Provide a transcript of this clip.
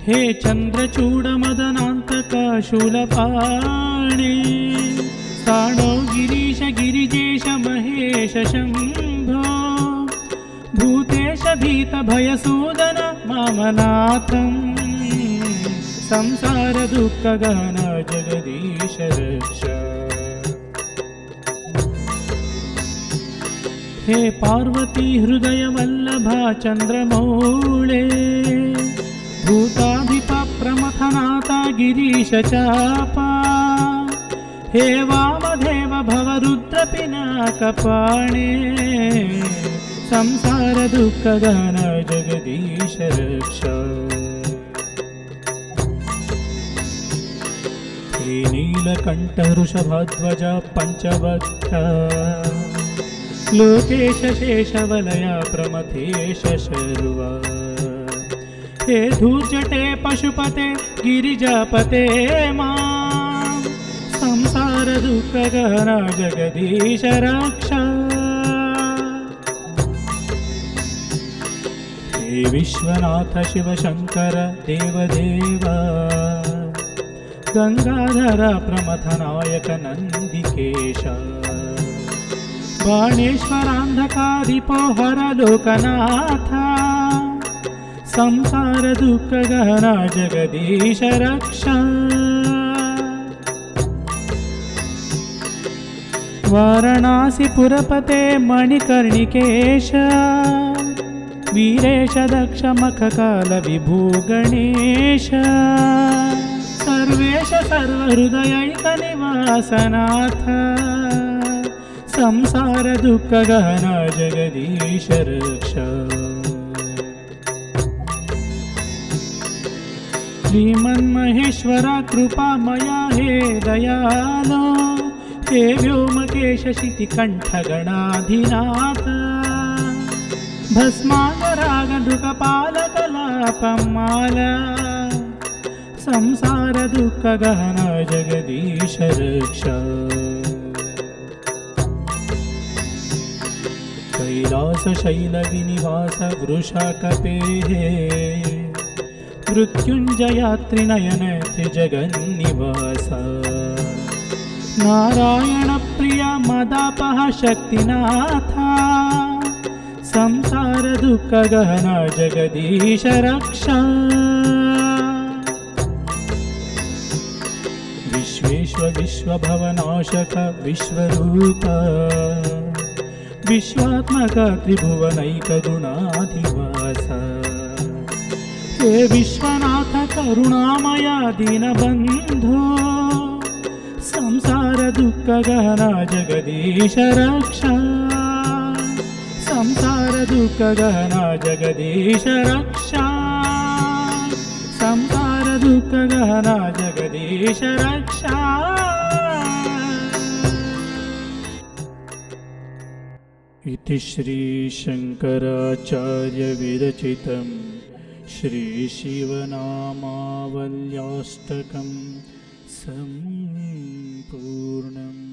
हे चन्द्रचूडमदनान्तक शूलपाणे स्थाणो गिरीश गिरिजेश महेश शम्भो भूतेश भीतभयसूदन मामनाथम् संसार दुःखगहन जगदीश रक्ष। हे पार्वती हृदय वल्लभा चन्द्रमौळे भूताधिपा प्रमथनाथा गिरीश चापा हे वामदेव भवरुद्र पिनाकपाणे संसार दुःखगहन जगदीश रक्ष। हे नीलकण्ठ वृषभध्वज पञ्चवक्त्र लोकेश शेषवलय प्रमथेश शर्वा हे धूर्जटे पशुपते गिरिजापते मां संसार दुःखगहन जगदीश रक्ष। हे विश्वनाथ शिवशंकर देवदेव गंगाधर प्रमथनायक नंदिकेश बाणेश्वरान्धकारिपो हर लोकनाथ संसार दुःखगहन जगदीश रक्ष। वाराणसीपुरपते मणिकर्णिकेश वीरेश दक्ष मखकाल विभू गणेश सर्वेश सर्वहृदयैकनिवासनाथ संसार दुःखगहन जगदीश रक्ष। श्रीमन्महेश्वर कृपा मया हे दयालो हे व्योमकेश शितिकण्ठ गणाधिनाथ भस्मांगरागधुकपालकलापमाला संसार दुःखगहन जगदीश रक्ष। कैलास शैल विनिवास वृषाकपेः मृत्युंजयात्रिनयन त्रिजगन्निवास नारायण प्रिय मदापह शक्तिनाथ संसार दुःखगहन जगदीश रक्ष। विश्वेश्व विश्वभवनाशक विश्वरूप विश्वात्मक त्रिभुवनैक गुणाधिवास हे विश्वनाथ करुणामय दीनबन्धो संसार दुःखगहन जगदीश रक्ष। संसार दुःखगहन जगदीश रक्ष। संसार दुःखगहन जगदीश रक्ष। इति श्री शंकराचार्य विरचितं श्री शिवनामावल्याष्टकं सम्पूर्णम्।